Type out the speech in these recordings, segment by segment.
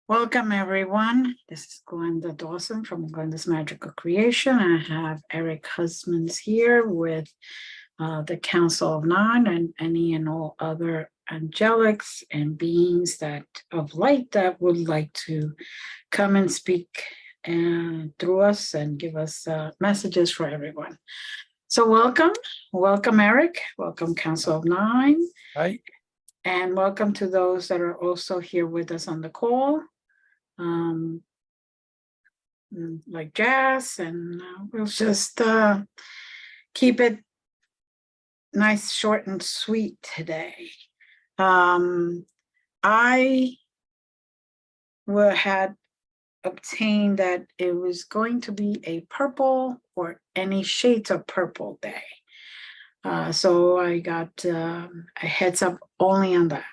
Welcome, everyone. This is Glenda Dawson from Glenda's Magical Creation. I have Eric Huysmans here with the Council of Nine and any and all other angelics and beings that of light that would like to come and speak through us and give us messages for everyone. So welcome, Eric. Welcome, Council of Nine. Hi. And welcome to those that are also here with us on the call. Like Jazz, and we'll just keep it nice, short, and sweet today. I had obtained that it was going to be a purple or any shades of purple day. So I got a heads up only on that.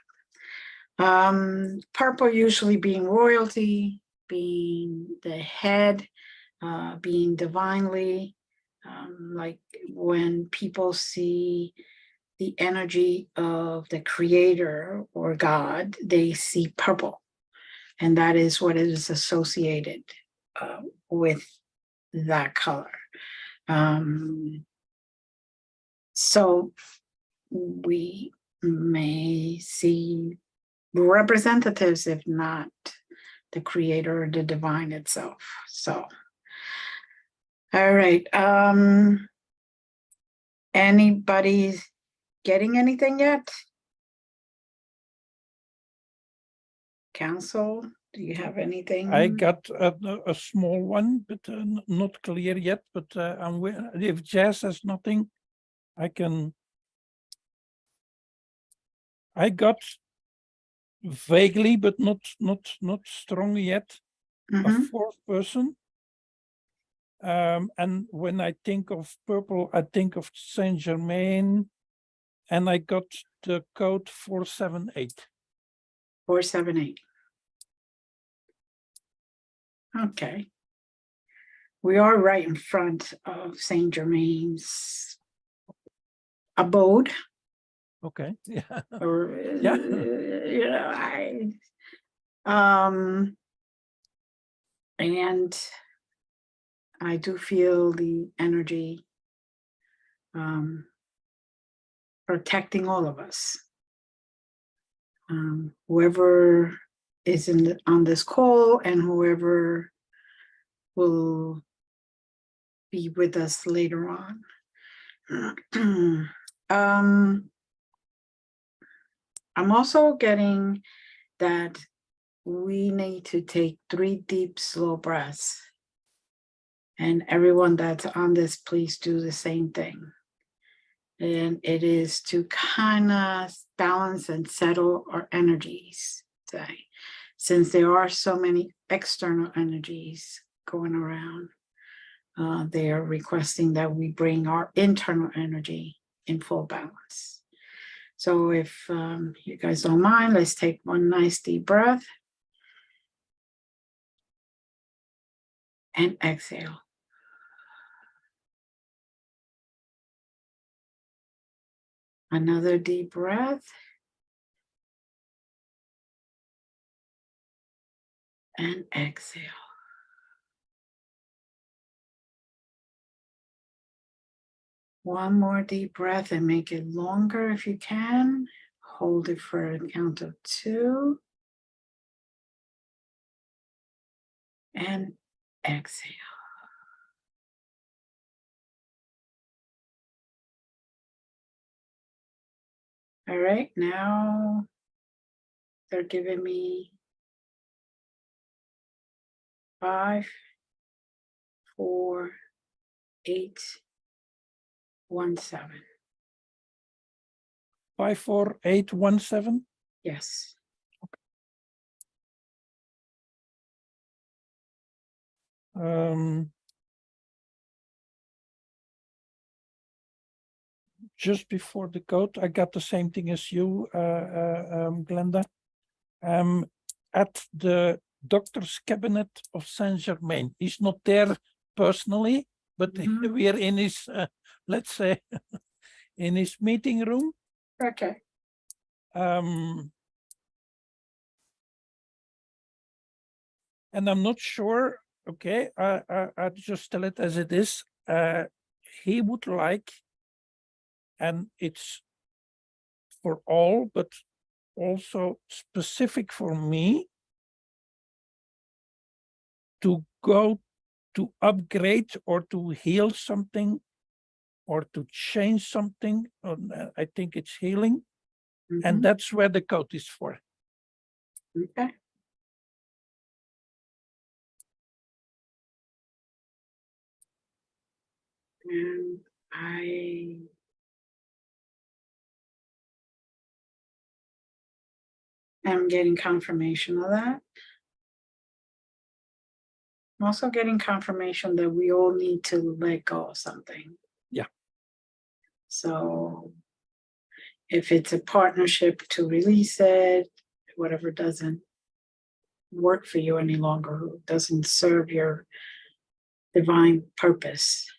Purple usually being royalty, being the head, being divinely, like when people see the energy of the creator or God, they see purple. And that is what is associated with that color. So we may see representatives, if not the creator or the divine itself. So, all right. Anybody getting anything yet? Council, do you have anything? I got a small one, but not clear yet. But if Jazz has nothing, I can. I got vaguely, but not strong yet. A fourth person. And when I think of purple, I think of Saint Germain, and I got the code 478. 478. Okay. We are right in front of Saint Germain's abode. Okay. Yeah. Or, yeah. And I do feel the energy protecting all of us. Whoever is on this call and whoever will be with us later on. I'm also getting that we need to take 3 deep, slow breaths. And everyone that's on this, please do the same thing. And it is to kind of balance and settle our energies today, since there are so many external energies going around. They are requesting that we bring our internal energy in full balance. So if you guys don't mind, let's take one nice deep breath and exhale. Another deep breath. And exhale. One more deep breath and make it longer if you can. Hold it for a count of 2. And exhale. All right, now they're giving me 5, 4, 8, 1, 7. 5, 4, 8, 1, 7. Yes. Okay. Just before the code, I got the same thing as you, Glenda. At the doctor's cabinet of Saint Germain. He's not there personally, but we are in his, let's say, in his meeting room. Okay. and I'm not sure. Okay, I just tell it as it is. He would like, and it's for all, but also specific for me, to go to upgrade or to heal something or to change something. I think it's healing, and Mhm. that's where the code is for. Okay. And I am getting confirmation of that. I'm also getting confirmation that we all need to let go of something. Yeah. So if it's a partnership, to release it, whatever doesn't work for you any longer, who doesn't serve your divine purpose.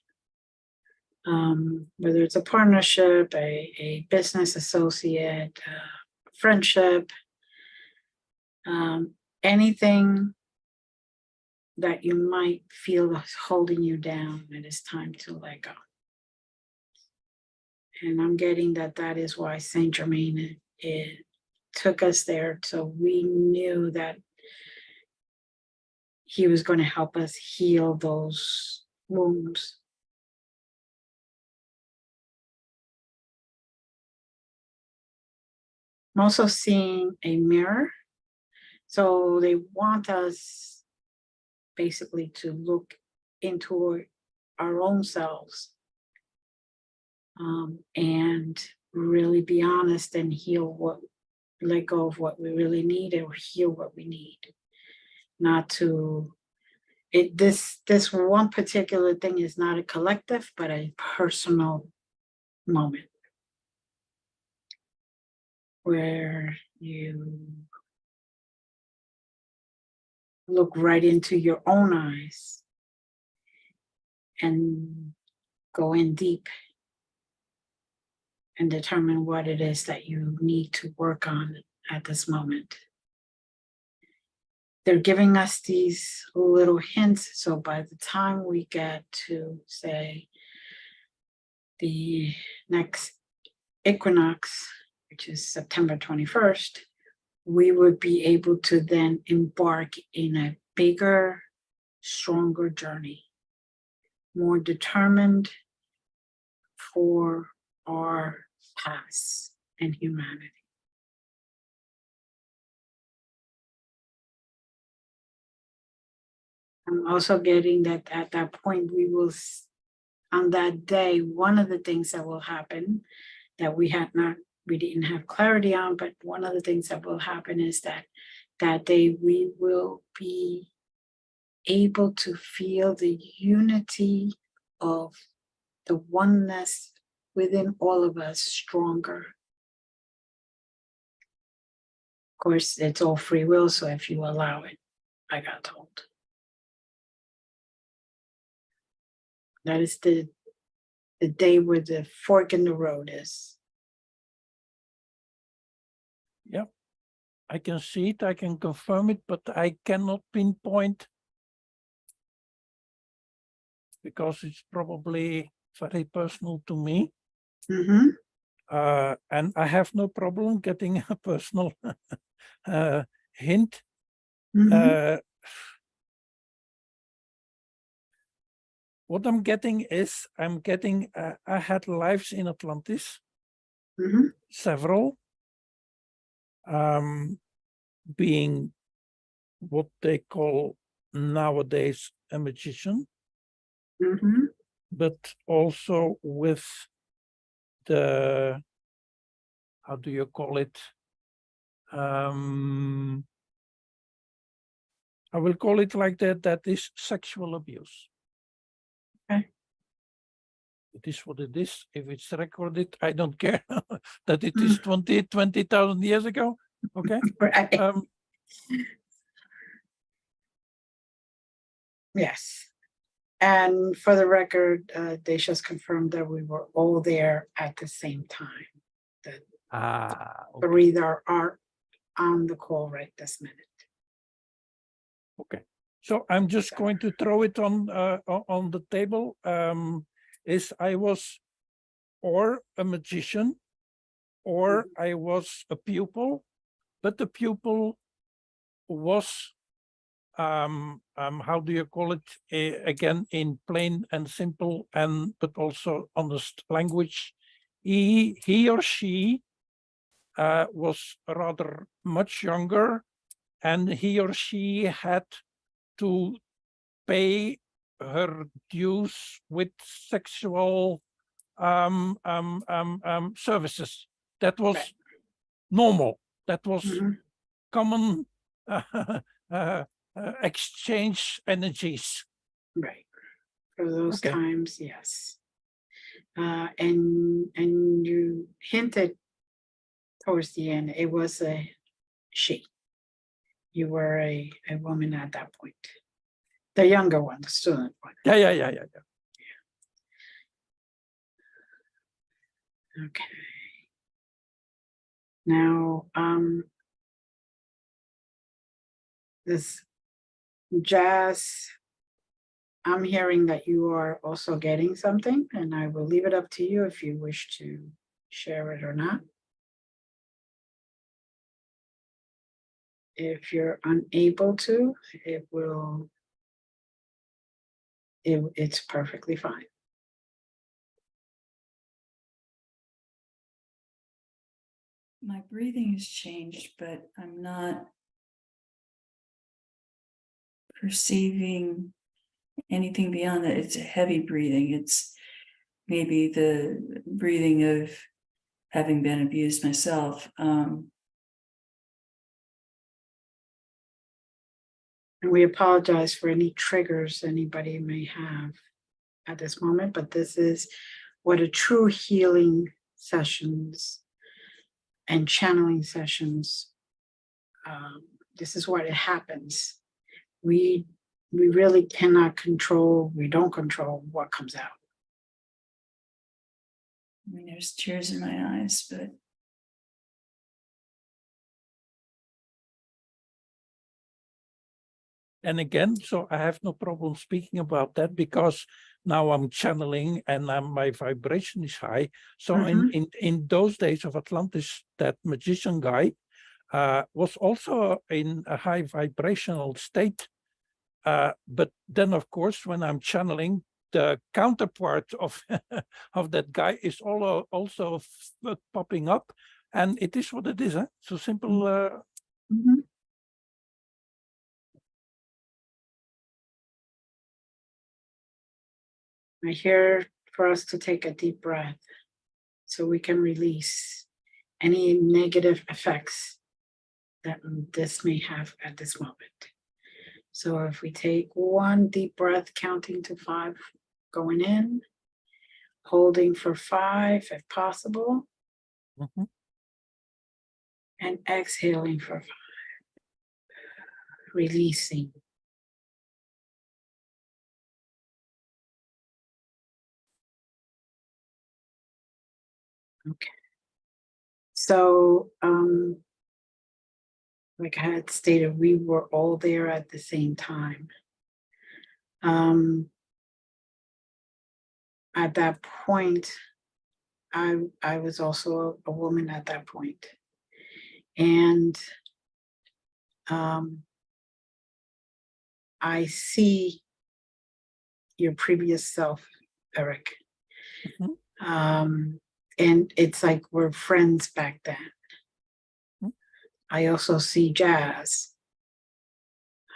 Whether it's a partnership, a business associate, friendship, anything that you might feel is holding you down, it is time to let go. And I'm getting that is why Saint Germain it took us there, so we knew that he was going to help us heal those wounds. I'm also seeing a mirror. So they want us basically to look into our own selves, and really be honest and let go of what we really need, or heal what we need. Not to this one particular thing is not a collective, but a personal moment where you look right into your own eyes and go in deep and determine what it is that you need to work on at this moment. They're giving us these little hints, so by the time we get to, say, the next equinox, which is September 21st, we would be able to then embark in a bigger, stronger journey, more determined for our past and humanity. I'm also getting that at that point, on that day, one of the things that will happen that we didn't have clarity on, but one of the things that will happen is that day we will be able to feel the unity of the oneness within all of us stronger. Of course, it's all free will, so if you allow it, I got told. That is the day where the fork in the road is. Yeah, I can see it, I can confirm it, but I cannot pinpoint, because it's probably very personal to me. Mm-hmm. And I have no problem getting a personal hint. Mm-hmm. What I'm getting is, I had lives in Atlantis, Mm-hmm. several, being what they call nowadays a magician, Mm-hmm. but also with the, how do you call it? I will call it like that, that is sexual abuse. Okay. It is what it is. If it's recorded, I don't care that it is 20,000 years ago. Okay. Right. Yes. And for the record, they just confirmed that we were all there at the same time. The Okay. three that are on the call right this minute. Okay. So I'm just going to throw it on the table. Is I was or a magician, or I was a pupil, but the pupil was how do you call it, again, in plain and simple, and but also honest language. He or she was rather much younger, and he or she had to pay her dues with sexual services. That was Right. normal. That was Mhm. common exchange energies. Right. For those Okay. times, yes. And you hinted towards the end, it was a she. You were a woman at that point. The younger one, the student one. Yeah. Okay. Now, this jazz, I'm hearing that you are also getting something, and I will leave it up to you if you wish to share it or not. If you're unable to, it's perfectly fine. My breathing has changed, but I'm not perceiving anything beyond that. It's a heavy breathing. It's maybe the breathing of having been abused myself. And we apologize for any triggers anybody may have at this moment, but this is what a true healing sessions and channeling sessions, this is what it happens. We really cannot control, we don't control what comes out. I mean, there's tears in my eyes, but And again, so I have no problem speaking about that because now I'm channeling and my vibration is high. So in those days of Atlantis, that magician guy was also in a high vibrational state. But then, of course, when I'm channeling, the counterpart of of that guy is also popping up, and it is what it is. Huh? So simple. I hear for us to take a deep breath so we can release any negative effects that this may have at this moment. So if we take one deep breath, counting to 5, going in, holding for 5 if possible, and exhaling for 5, releasing. Okay. So, like I had stated, we were all there at the same time. At that point, I was also a woman at that point. And I see your previous self, Eric. And it's like we're friends back then. I also see Jazz.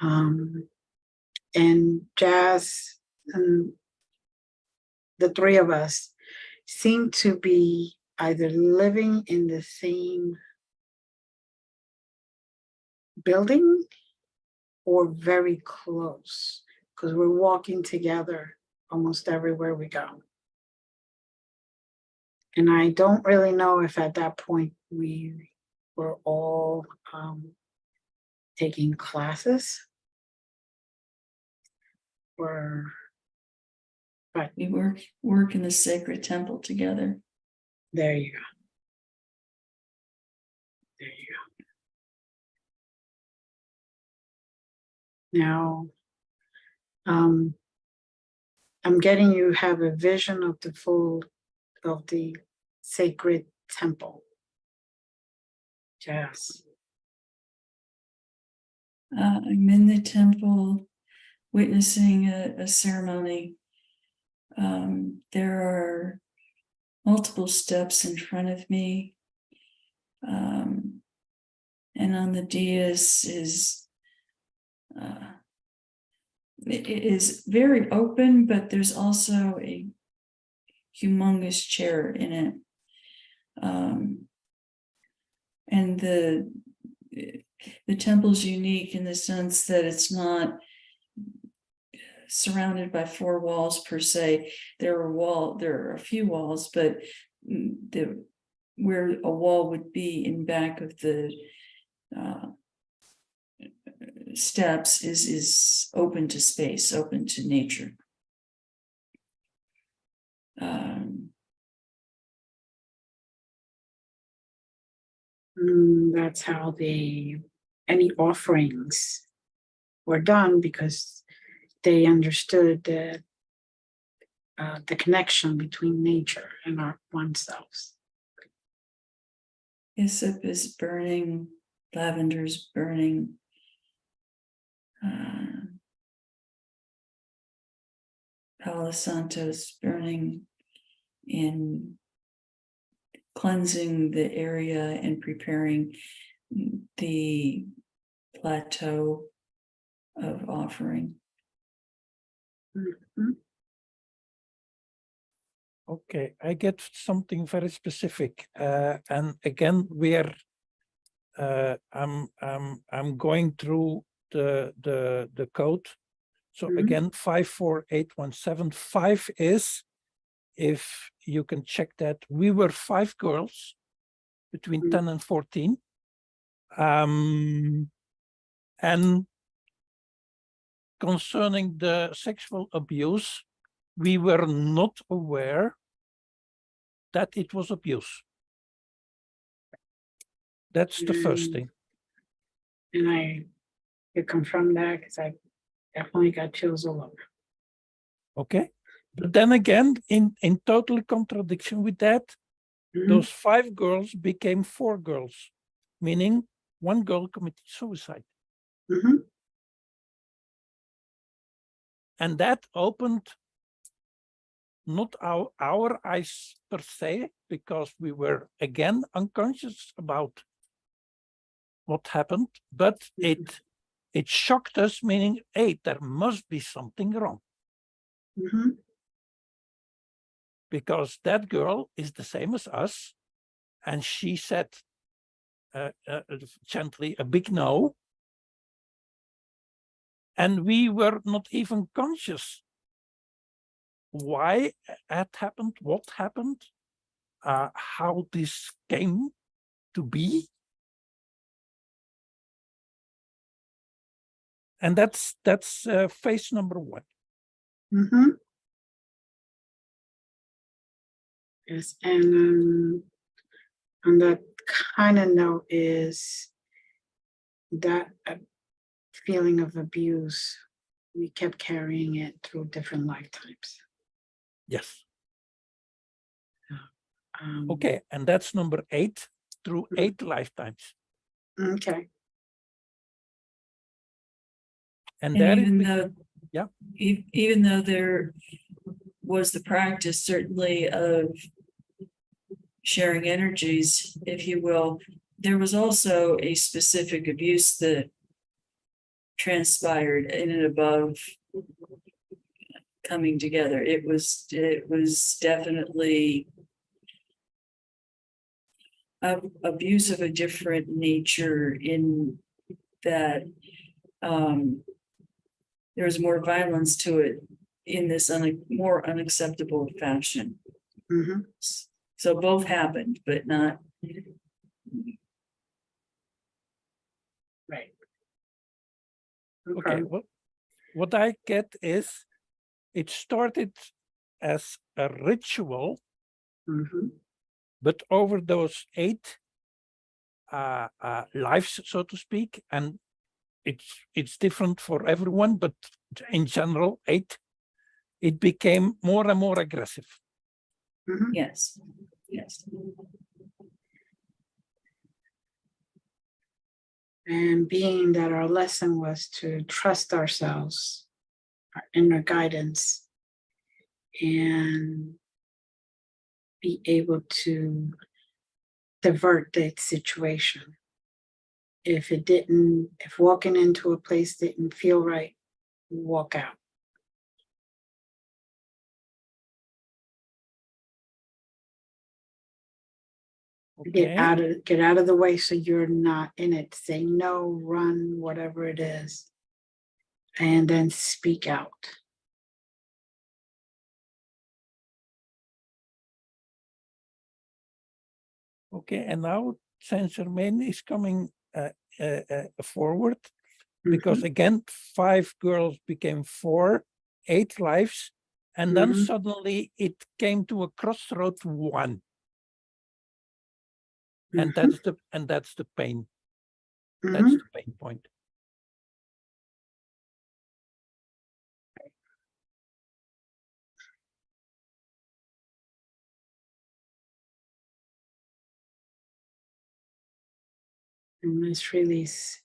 And Jazz and the three of us seem to be either living in the same building or very close, because we're walking together almost everywhere we go. And I don't really know if at that point we were all taking classes or, but we work in the sacred temple together. there you go. There you go. Now, I'm getting you have a vision of the sacred temple. Yes. I'm in the temple witnessing a ceremony. There are multiple steps in front of me. And on the dais it is very open, but there's also a humongous chair in it. And the temple's unique in the sense that it's not surrounded by four walls per se. There are a few walls, but where a wall would be in back of the steps is open to space, open to nature. That's how any offerings were done, because they understood the connection between nature and our oneself. Hyssop is burning, lavender's burning. Palo Santo's burning in cleansing the area and preparing the plateau of offering. Mhm. Okay, I get something very specific, and again, I'm going through the code. So Mhm. again, 54817. 5 is, if you can check that, we were 5 girls between 10 and 14. And concerning the sexual abuse, we were not aware that it was abuse. That's the first thing. And you confirm that, because I definitely got chills all over. Okay. But then again, in total contradiction with that, those 5 girls became 4 girls, meaning 1 girl committed suicide. Mhm. And that opened not our eyes per se, because we were again unconscious about what happened, but it shocked us, meaning, hey, there must be something wrong. Mhm. Because that girl is the same as us, and she said gently a big no, and we were not even conscious why it happened, what happened, how this came to be. And that's phase number 1. Mhm. Yes, and on that kind of note is that feeling of abuse, we kept carrying it through different lifetimes. Yes. Um, Okay, and that's number 8 through 8 lifetimes. Okay. And And there even is, though, yeah, even though there was the practice certainly of sharing energies, if you will, there was also a specific abuse that transpired in and above coming together. It was definitely abuse of a different nature, in that there was more violence to it in this more unacceptable fashion. Mhm. So both happened, but not. Right. okay, what I get is, it started as a ritual, Mhm. but over those 8 lives, so to speak, and it's different for everyone, but in general, 8, it became more and more aggressive. Mhm. Yes, yes. And being that our lesson was to trust ourselves, our inner guidance, and be able to divert the situation. If walking into a place didn't feel right, walk out. Okay. Get out of the way so you're not in it. Say no, run, whatever it is. And then speak out. Okay, and now Saint Germain is coming forward, because Mhm. again, 5 girls became 4, 8 lives, and then Mhm. suddenly it came to a crossroad 1, and Mhm. that's the pain. Mhm. That's the pain point. And let's release.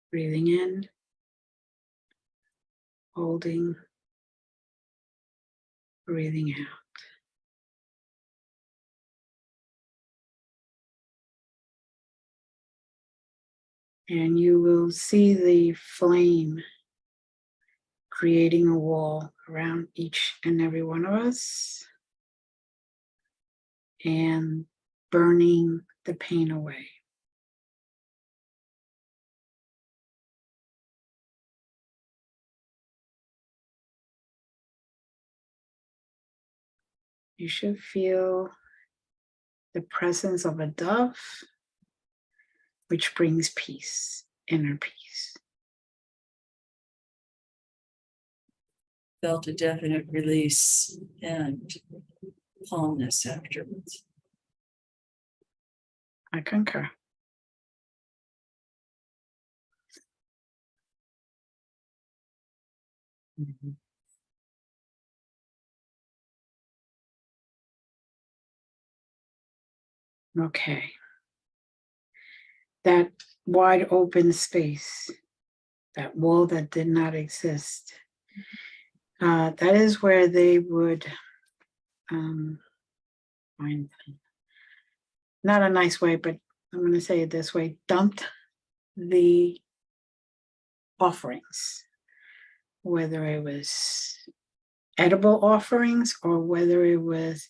Breathing in, holding, breathing out. And you will see the flame creating a wall around each and every one of us and burning the pain away. You should feel the presence of a dove, which brings peace, inner peace. Felt a definite release and calmness afterwards. I concur. Okay. That wide open space, that wall that did not exist, that is where they would find, not a nice way, but I'm going to say it this way, dumped the offerings, whether it was edible offerings or whether it was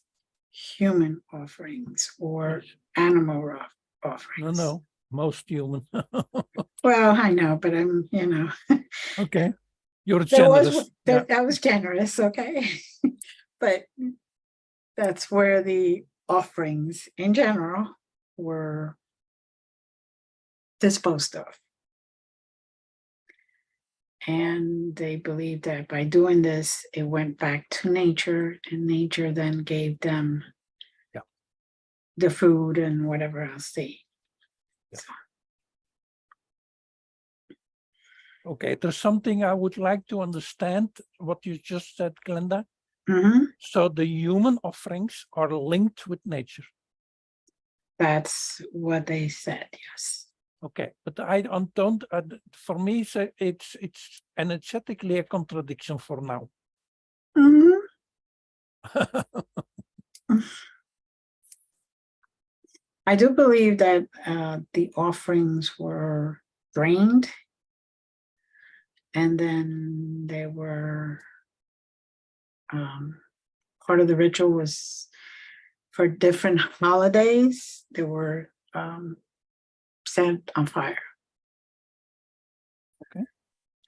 human offerings or animal offerings. No, most human. Well, I know, but I'm, Okay, you're that generous. was Yeah. that was generous, okay? But that's where the offerings in general were disposed of. And they believed that by doing this, it went back to nature, and nature then gave them the food and whatever else they eat. Yeah. So, Okay, there's something I would like to understand what you just said, Glenda. mhm, So the human offerings are linked with nature. that's what they said, yes. Okay, but I don't. For me, it's energetically a contradiction for now. Mhm. I do believe that the offerings were drained, and then they were part of the ritual was for different holidays. They were set on fire. Okay.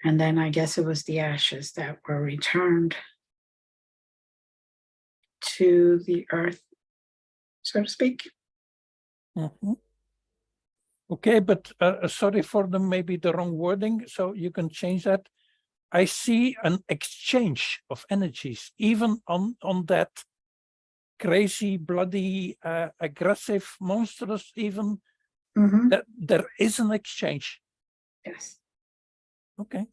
And then I guess it was the ashes that were returned to the earth, so to speak. Mhm. Okay, but sorry for maybe the wrong wording, so you can change that. I see an exchange of energies, even on that crazy, bloody, aggressive, monstrous, even Mhm. That there is an exchange. Yes. Okay.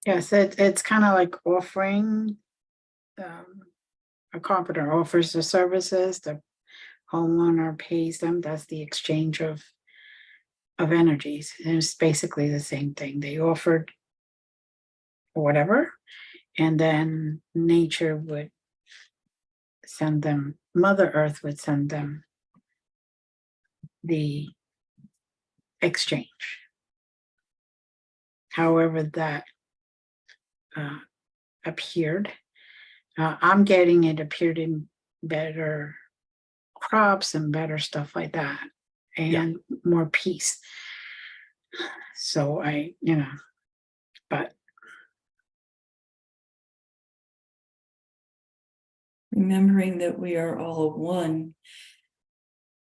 Yes, it's kind of like offering, a carpenter offers the services, the homeowner pays them. That's the exchange of energies. And it's basically the same thing. They offered whatever, and then nature would send them, Mother Earth would send them the exchange. However that appeared. I'm getting it appeared in better crops and better stuff like that, and more peace. So but Remembering that we are all one,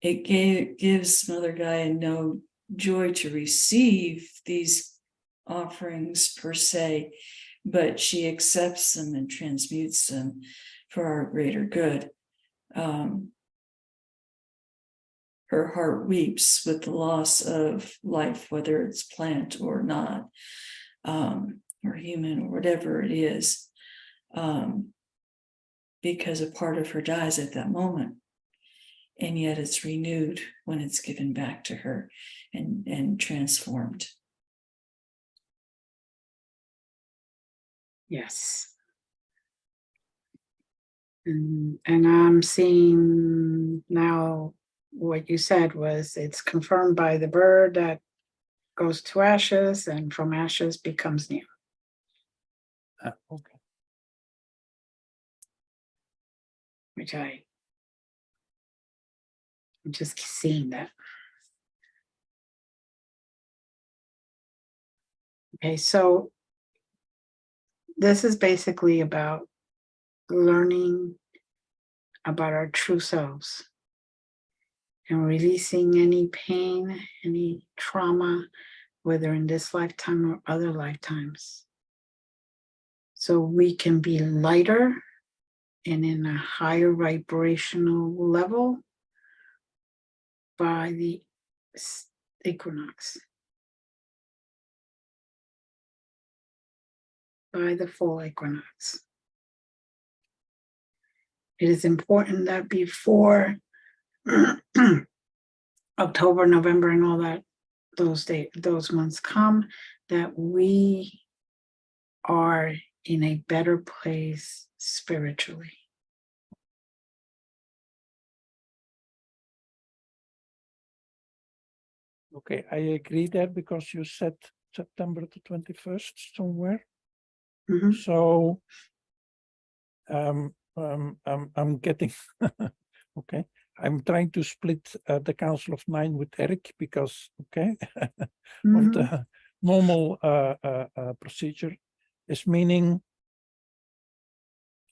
it gives Mother Gaia no joy to receive these offerings per se, but she accepts them and transmutes them for our greater good. Her heart weeps with the loss of life, whether it's plant or not, or human or whatever it is, because a part of her dies at that moment. And yet it's renewed when it's given back to her and transformed. yes. And I'm seeing now what you said was it's confirmed by the bird that goes to ashes, and from ashes becomes new. Okay. Which I'm just seeing that. Okay, so this is basically about learning about our true selves and releasing any pain, any trauma, whether in this lifetime or other lifetimes. So we can be lighter and in a higher vibrational level by the equinox, by the full equinox. It is important that before October, November, and all that, those months come, that we are in a better place spiritually. Okay, I agree there because you said September the 21st somewhere. Mhm. So I'm getting okay. I'm trying to split the Council of Nine with Eric because of Mhm. the normal procedure is meaning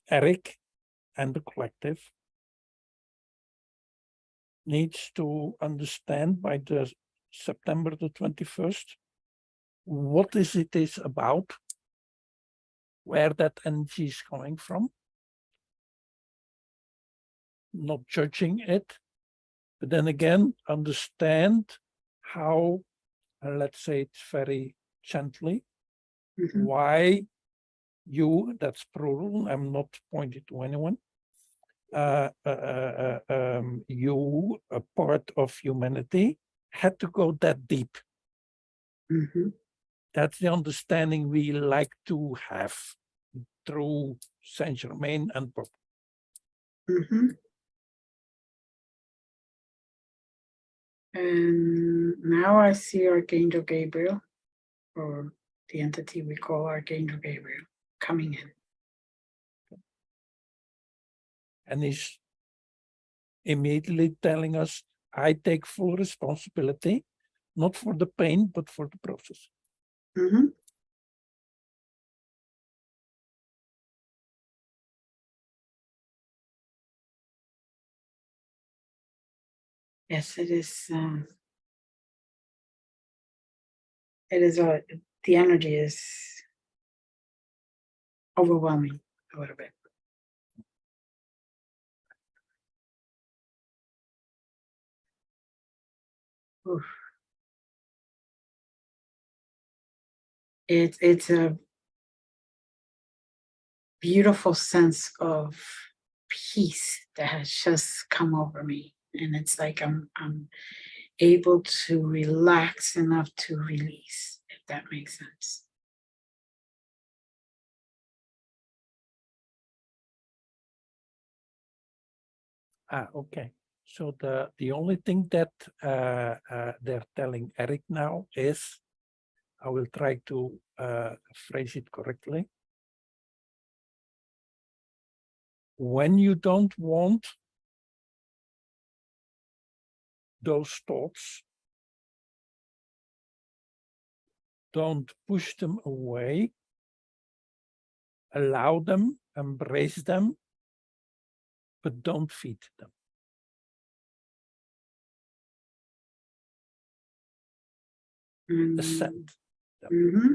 Eric and the collective needs to understand by the September the 21st what it is about, where that energy is coming from, not judging it, but then again, understand how, let's say it very gently, Mhm. why you, that's plural, I'm not pointing to anyone, you, a part of humanity, had to go that deep. Mhm. That's the understanding we like to have through Saint Germain and Bob. Mhm. And now I see Archangel Gabriel, or the entity we call Archangel Gabriel, coming in. And he's immediately telling us, I take full responsibility, not for the pain, but for the process. Mhm. Yes, it is. It is the energy is overwhelming a little bit. Oof. It's a beautiful sense of peace that has just come over me, and it's like I'm able to relax enough to release, if that makes sense. Okay. So the only thing that they're telling Eric now is, I will try to phrase it correctly. When you don't want those thoughts, don't push them away, allow them, embrace them, but don't feed them. Accept them. Mm-hmm.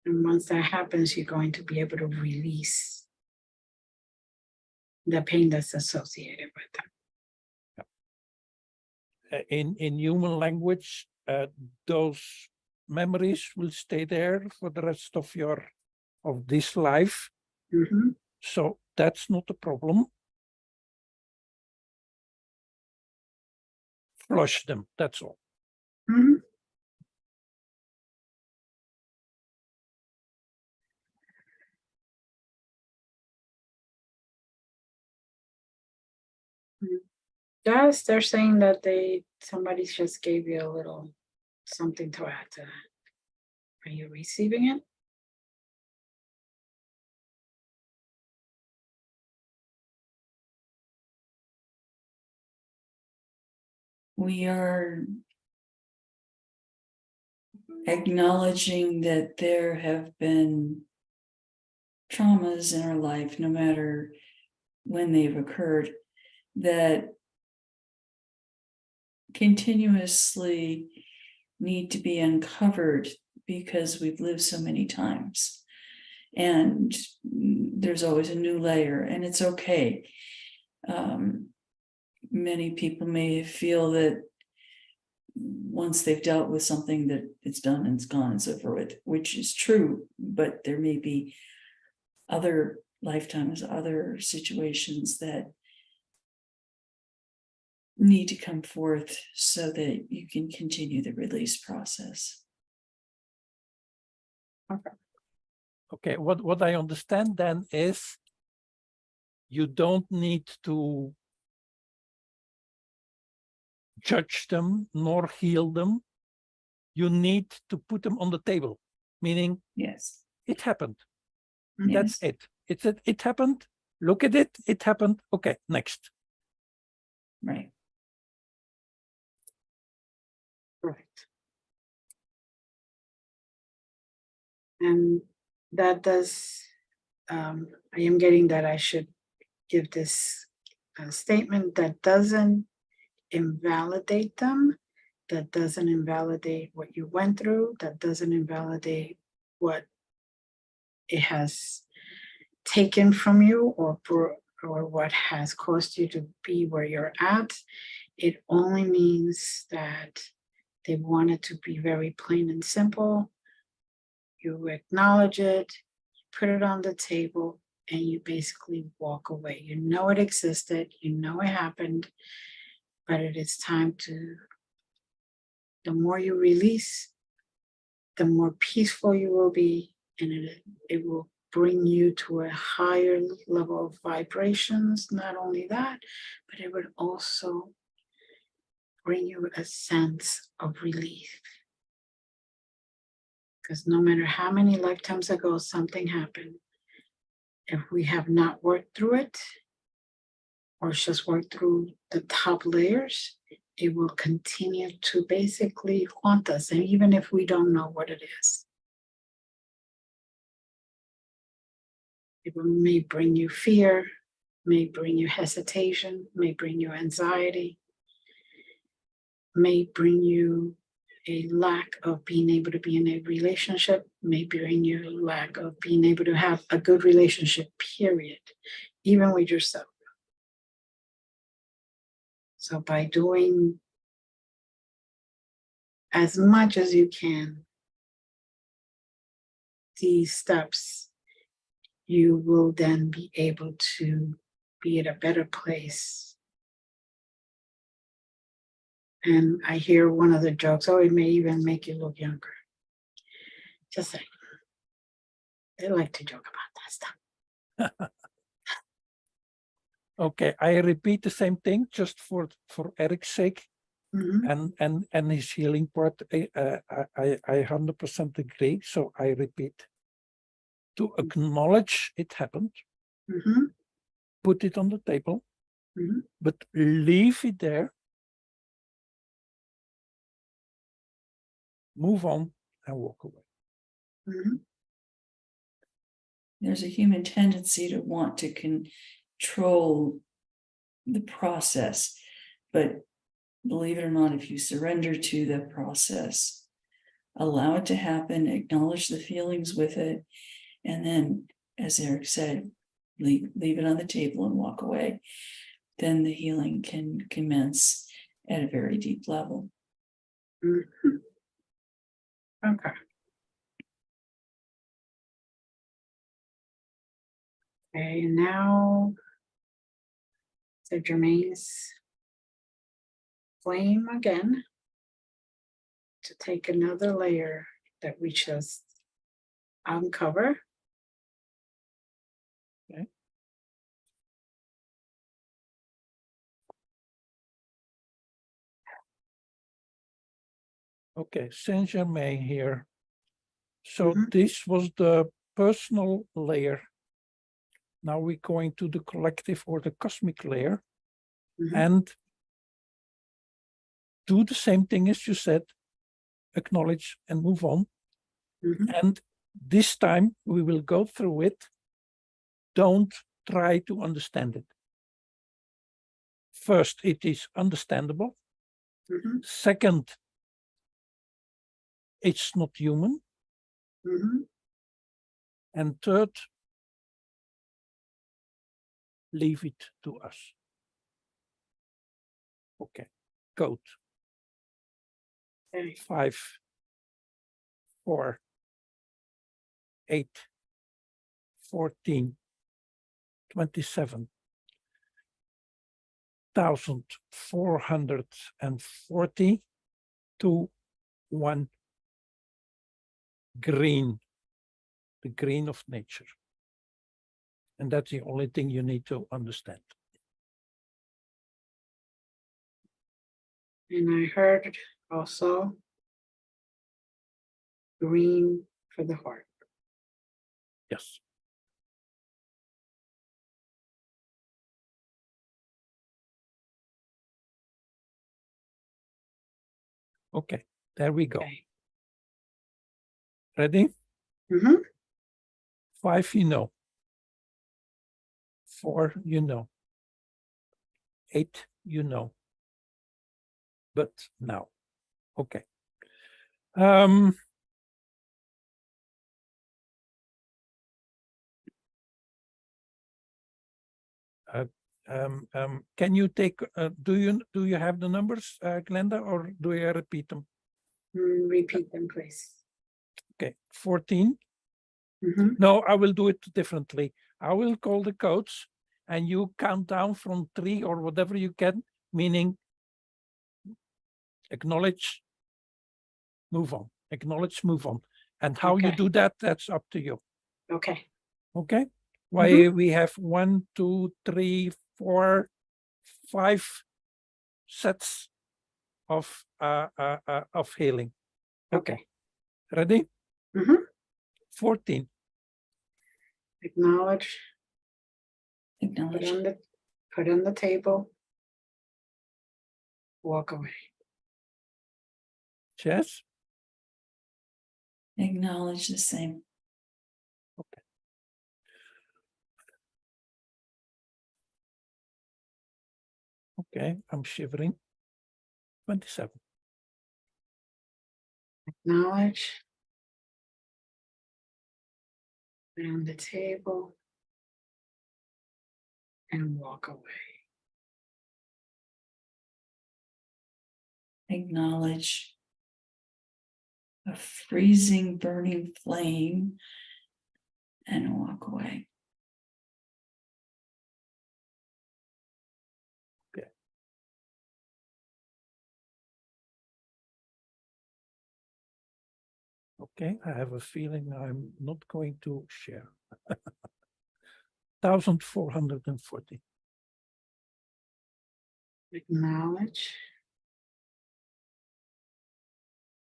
And once that happens, you're going to be able to release the pain that's associated with them. In human language, those memories will stay there for the rest of this life. Mm-hmm. So that's not a problem. Flush them, that's all. Mm-hmm. Yes, they're saying that somebody just gave you a little something to add to that. Are you receiving it? We are acknowledging that there have been traumas in our life, no matter when they've occurred, that continuously need to be uncovered because we've lived so many times. And there's always a new layer, and it's okay. Many people may feel that once they've dealt with something, that it's done and it's gone and so forth, which is true, but there may be other lifetimes, other situations that need to come forth so that you can continue the release process. Okay, what I understand then is you don't need to judge them nor heal them. You need to put them on the table, meaning Yes. it happened. Mhm. That's it. It happened. Look at it. It happened. Okay, next. Right. Correct. And that does, I am getting that I should give this statement that doesn't invalidate them, that doesn't invalidate what you went through, that doesn't invalidate what it has taken from you or what has caused you to be where you're at. It only means that they wanted to be very plain and simple. You acknowledge it, you put it on the table, and you basically walk away. You know it existed, you know it happened, but it is time to, the more you release, the more peaceful you will be, and it will bring you to a higher level of vibrations. Not only that, but it would also bring you a sense of relief. Because no matter how many lifetimes ago something happened, if we have not worked through it, or just worked through the top layers, it will continue to basically haunt us. And even if we don't know what it is, it may bring you fear, may bring you hesitation, may bring you anxiety, may bring you a lack of being able to be in a relationship, may bring you a lack of being able to have a good relationship, period, even with yourself. So by doing as much as you can, these steps, you will then be able to be at a better place. And I hear one of the jokes, oh, it may even make you look younger. Just saying. They like to joke about that stuff. Okay, I repeat the same thing just for Eric's sake. Mhm. And his healing part, I 100% agree. So I repeat, to acknowledge it happened, Mhm. put it on the table, Mhm. but leave it there, move on and walk away. Mhm. There's a human tendency to want to control the process, but believe it or not, if you surrender to the process, allow it to happen, acknowledge the feelings with it, and then, as Eric said, leave it on the table and walk away, then the healing can commence at a very deep level. Mhm. Okay. Okay, now so Jermaine's flame again to take another layer that we just uncover. Okay. Okay, Saint Germain here. So Mhm. this was the personal layer. Now we're going to the collective or the cosmic layer, Mhm. and do the same thing as you said, acknowledge and move on. Mhm. And this time we will go through it. Don't try to understand it. First, it is understandable. Mhm. Second, it's not human. Mhm. And third, leave it to us. Okay, code Okay. 5, 4, 8, 14, 27, 1440 to 1 green, the green of nature. And that's the only thing you need to understand. And I heard also green for the heart. Yes. Okay, there we go. Okay. Ready? Mm-hmm. 5, you know. 4, you know. 8, you know. But now, okay. Can you take? Do you have the numbers, Glenda, or do you repeat them? Repeat them, please. Okay, 14. Mm-hmm. No, I will do it differently. I will call the codes, and you count down from 3 or whatever you can, meaning acknowledge, move on. Acknowledge, move on. And how you Okay. do that, that's up to you. Okay. Okay. Why we have 1, 2, 3, 4, 5 sets of healing. Okay. Ready? Mm-hmm. 14. Acknowledge. Acknowledge. Put on the table. Walk away. Yes. Acknowledge the same. Okay. Okay, I'm shivering. 27. Acknowledge. Put on the table. And walk away. acknowledge a freezing, burning flame and walk away. Okay, I have a feeling I'm not going to share. 1440. Acknowledge.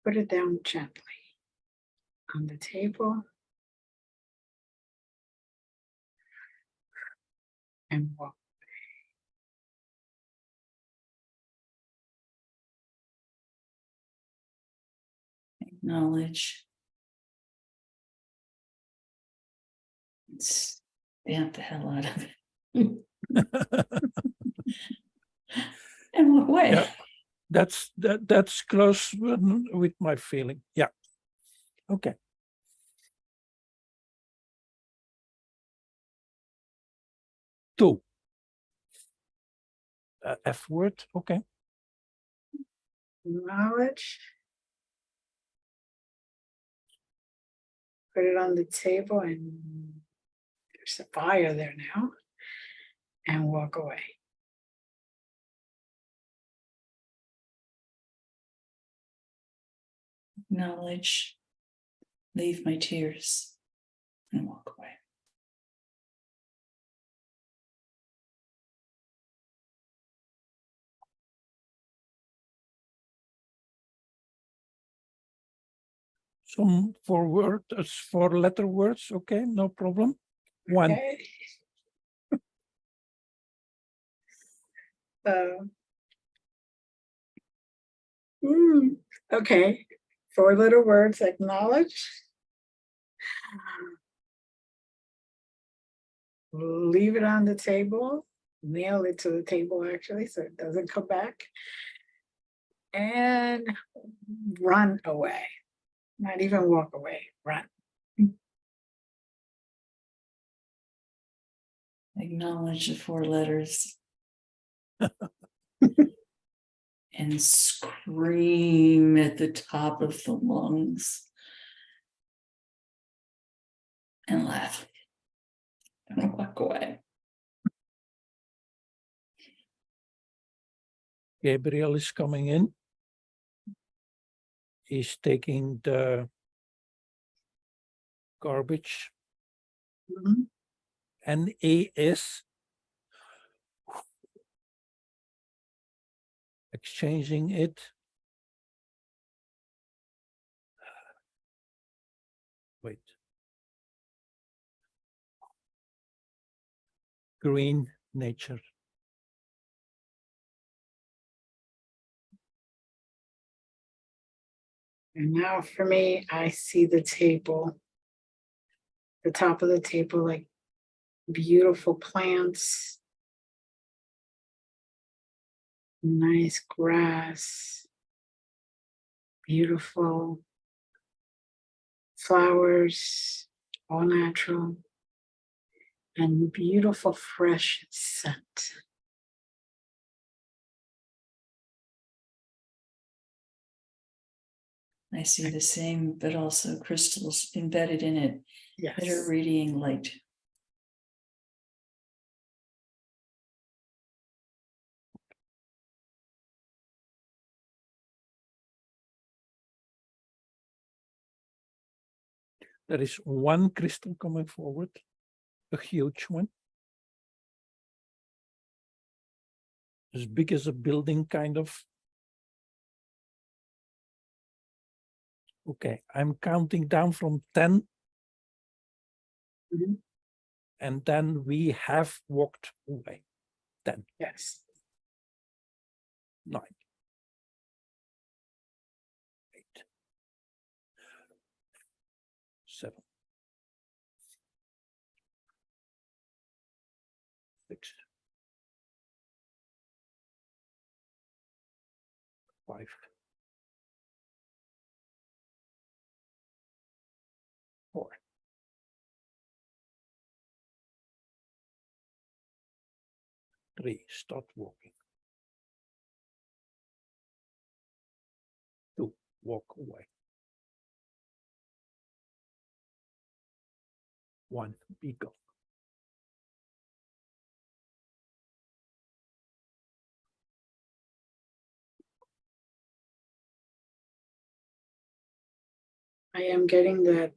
Put it down gently on the table. And walk. Acknowledge. Stamp the hell out of it. And walk away. Yeah. That's close with my feeling. Yeah. Okay. Two. F word. Okay. Acknowledge. Put it on the table, and there's a fire there now. And walk away. Acknowledge. Leave my tears and walk away. Some for letter words. Okay, no problem. One. Okay. So, okay. 4 little words. Acknowledge. Leave it on the table. Nail it to the table, actually, so it doesn't come back. And run away. Not even walk away. Run. Acknowledge the 4 letters. And scream at the top of the lungs. And laugh. And walk away. Gabriel is coming in. He's taking the garbage. Mhm. NAS. Exchanging it. Wait. Green nature. And now for me, I see the table, the top of the table, like beautiful plants, nice grass, beautiful flowers, all natural, and beautiful fresh scent. I see the same, but also crystals embedded in it Yes. that are radiating light. There is one crystal coming forward, a huge one. As big as a building, kind of. Okay, I'm counting down from 10. Mhm. And then we have walked away. 10, Yes. 9, 8, 7, 6, 5, 4, 3, start walking. walk away. 1, be gone. I am getting that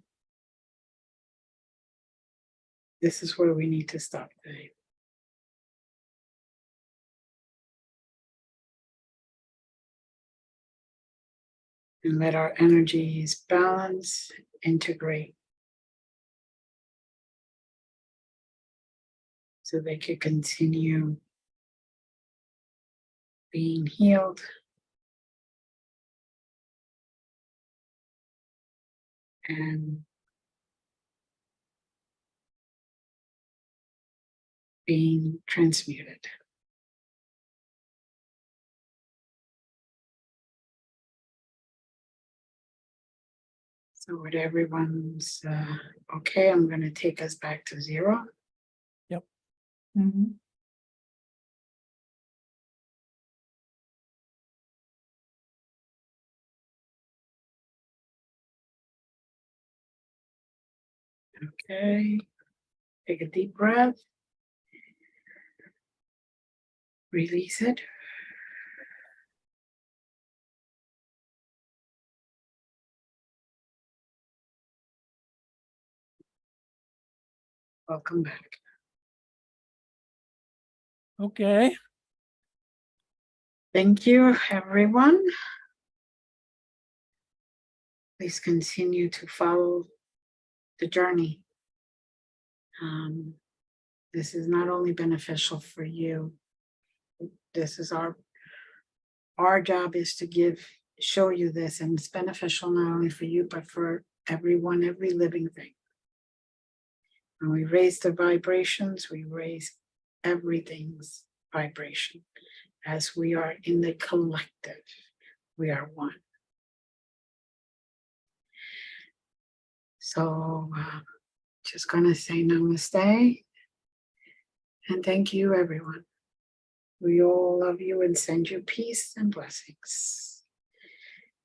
this is where we need to stop today. And let our energies balance, integrate, so they could continue being healed and being transmuted. So with everyone's okay, I'm going to take us back to 0. Mhm. Okay. Take a deep breath. Release it. Welcome back. Okay. Thank you, everyone. Please continue to follow the journey. This is not only beneficial for you. This is our job is to show you this, and it's beneficial not only for you, but for everyone, every living thing. When we raise the vibrations, we raise everything's vibration. As we are in the collective, we are one. So just gonna say namaste. And thank you, everyone. We all love you and send you peace and blessings.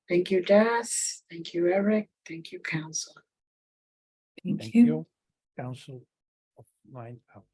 Thank you, Jazz. Thank you, Eric. Thank you, Council. Thank you. Council of Mind out.